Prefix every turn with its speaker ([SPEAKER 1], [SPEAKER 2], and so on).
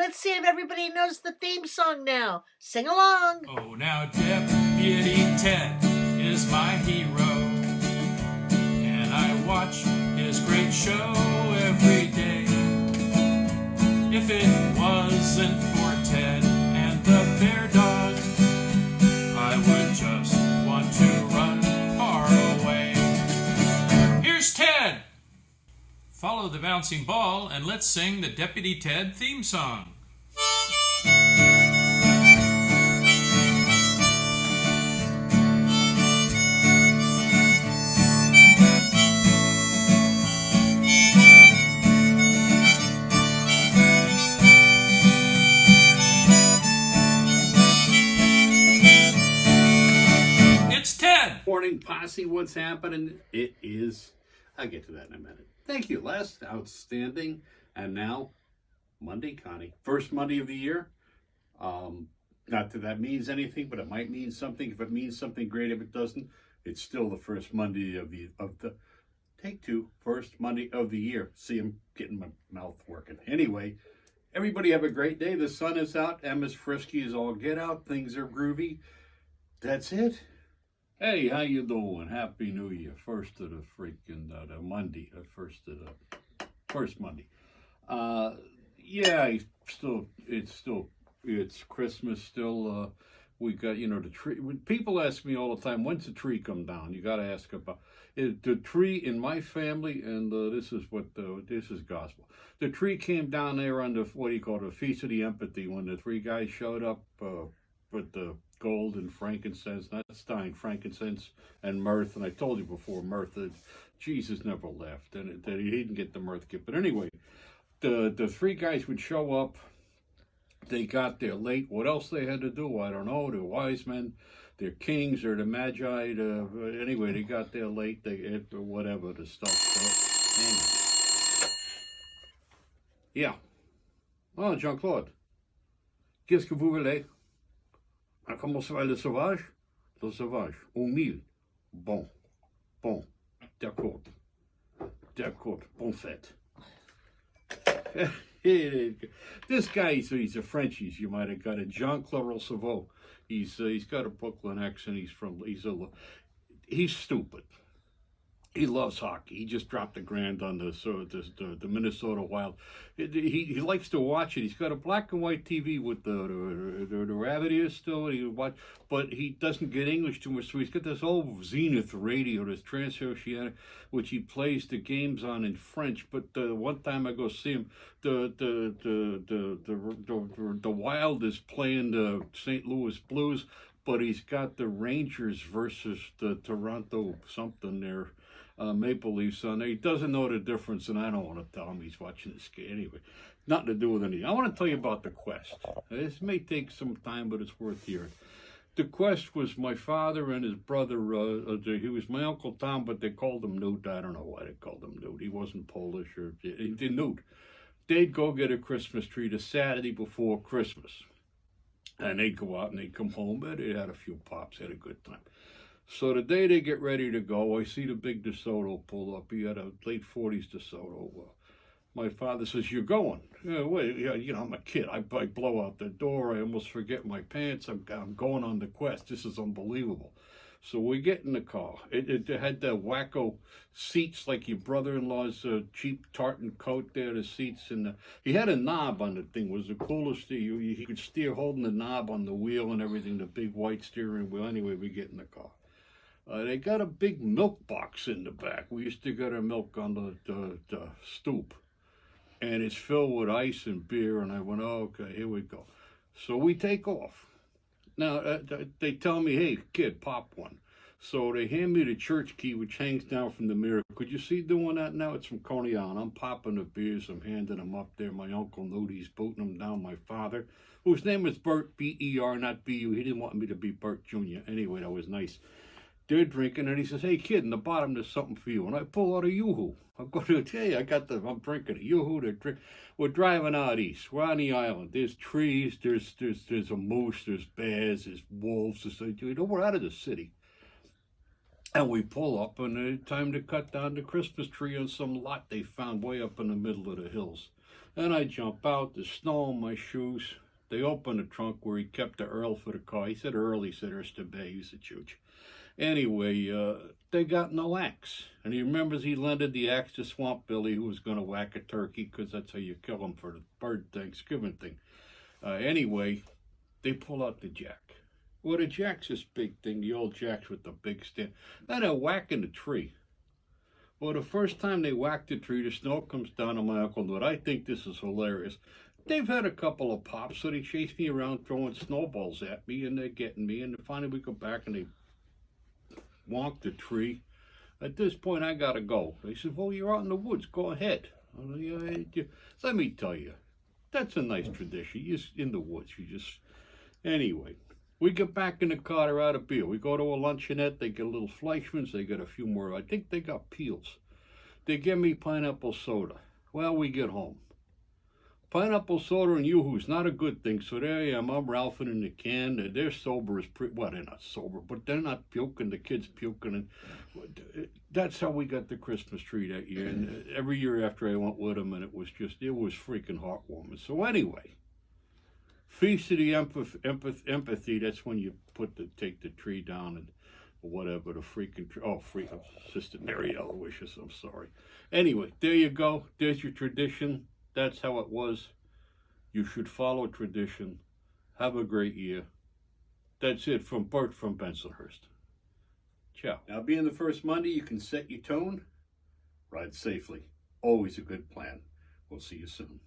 [SPEAKER 1] let's see if everybody knows the theme song now. Sing along.
[SPEAKER 2] Oh, now Deputy Ted is my hero, and I watch his great show every day. If it wasn't for Ted and the bear dog, I would just want to run far away. Here's Ted! Follow the bouncing ball and let's sing the Deputy Ted theme song. It's Ted!
[SPEAKER 3] Morning Posse, what's happening? It is, I'll get to that in a minute. Thank you, Les. Outstanding. And now, Monday, Connie. First Monday of the year. Not that that means anything, but it might mean something. If it means something great, if it doesn't, it's still the first Monday of the take two, first Monday of the year. See, I'm getting my mouth working. Anyway, everybody have a great day. The sun is out. Emma's frisky as all get out. Things are groovy. That's it. Hey, how you doing? Happy New Year. First of the freaking the Monday. First Monday. Yeah, it's Christmas still. We got, the tree. When people ask me all the time, when's the tree come down? You got to ask about it. The tree in my family, and this is gospel. The tree came down there on the, what do you call it, the Feast of the Empathy, when the three guys showed up with the gold and frankincense, not stein, frankincense and myrrh. And I told you before, myrrh, Jesus never left, and that he didn't get the myrrh gift. But anyway, the three guys would show up. They got there late. What else they had to do, I don't know. They're wise men, they're kings, they're the magi. Anyway, they got there late. They ate whatever the stuff. So, anyway. Yeah. Oh, Jean-Claude, qu'est-ce que vous voulez? Comment ça va le sauvage? Le sauvage, au mille. Bon, d'accord, bonne fête. This guy, he's a Frenchie, you might have got it. Jean-Claude Rousseau. He's got a Brooklyn accent. He's stupid. He loves hockey. He just dropped $1,000 on the Minnesota Wild. He likes to watch it. He's got a black and white TV with the rabbit ears still. He watch, but he doesn't get English too much. So he's got this old Zenith radio, this Transoceanic, which he plays the games on in French. But one time I go see him, the Wild is playing the St. Louis Blues, but he's got the Rangers versus the Toronto something there. Maple Leafs on there. He doesn't know the difference, and I don't want to tell him he's watching this game. Anyway, nothing to do with anything. I want to tell you about the Quest. This may take some time, but it's worth hearing. The Quest was my father and his brother. He was my Uncle Tom, but they called him Newt. I don't know why they called him Newt. He wasn't Polish or Newt. They'd go get a Christmas tree the Saturday before Christmas, and they'd go out and they'd come home. But they had a few pops, had a good time. So the day they get ready to go, I see the big DeSoto pull up. He had a late 40s DeSoto. My father says, "You're going?" I'm a kid. I blow out the door. I almost forget my pants. I'm going on the Quest. This is unbelievable. So we get in the car. It had the wacko seats like your brother-in-law's cheap tartan coat there, the seats. And he had a knob on the thing. It was the coolest. He could steer holding the knob on the wheel and everything, the big white steering wheel. Anyway, we get in the car. They got a big milk box in the back. We used to get our milk on the stoop. And it's filled with ice and beer. And I went, oh, okay, here we go. So we take off. Now, they tell me, hey, kid, pop one. So they hand me the church key, which hangs down from the mirror. Could you see doing that now? It's from Coney Island. I'm popping the beers. I'm handing them up there. My uncle Nudie's booting them down. My father, whose name was Bert, B-E-R, not B-U. He didn't want me to be Bert Jr. Anyway, that was nice. They're drinking, and he says, hey, kid, in the bottom, there's something for you. And I pull out a Yoo-Hoo. I'm going to tell you, I'm drinking a Yoo-Hoo. We're driving out east. We're on the island. There's trees. There's a moose. There's bears. There's wolves. We're out of the city. And we pull up, and it's time to cut down the Christmas tree on some lot they found way up in the middle of the hills. And I jump out, there's snow on my shoes. They open the trunk where he kept the Earl for the car. He said Earl, he said Erster Bay, he's a chooch. Anyway, they got no axe. And he remembers he lended the axe to Swamp Billy, who was going to whack a turkey, because that's how you kill him for the bird Thanksgiving thing. Anyway, they pull out the jack. Well, the jack's this big thing, the old jacks with the big stand. Then they're whacking the tree. Well, the first time they whacked the tree, the snow comes down on my Uncle Nut. I think this is hilarious. They've had a couple of pops, so they chase me around throwing snowballs at me, and they're getting me. And finally we go back and they wonk the tree. At this point, I gotta go. They said, well, you're out in the woods. Go ahead. Let me tell you, that's a nice tradition. You're in the woods. You just... Anyway, we get back in the car, they're out of beer. We go to a luncheonette. They get a little Fleischmann's. They get a few more. I think they got Peels. They give me pineapple soda. Well, we get home. Pineapple soda and Yoo-hoo's not a good thing, so there I am. I'm Ralphing in the can. They're sober as well, they're not sober, but they're not puking. The kids puking, and that's how we got the Christmas tree that year. And every year after I went with them, and it was freaking heartwarming. So anyway, Feast of the Empathy. That's when you take the tree down and whatever the freaking tree. Oh, Sister Mary Aloysius. I'm sorry. Anyway, there you go. There's your tradition. That's how it was. You should follow tradition. Have a great year. That's it from Bert from Bensonhurst. Ciao. Now, being the first Monday, you can set your tone. Ride safely. Always a good plan. We'll see you soon.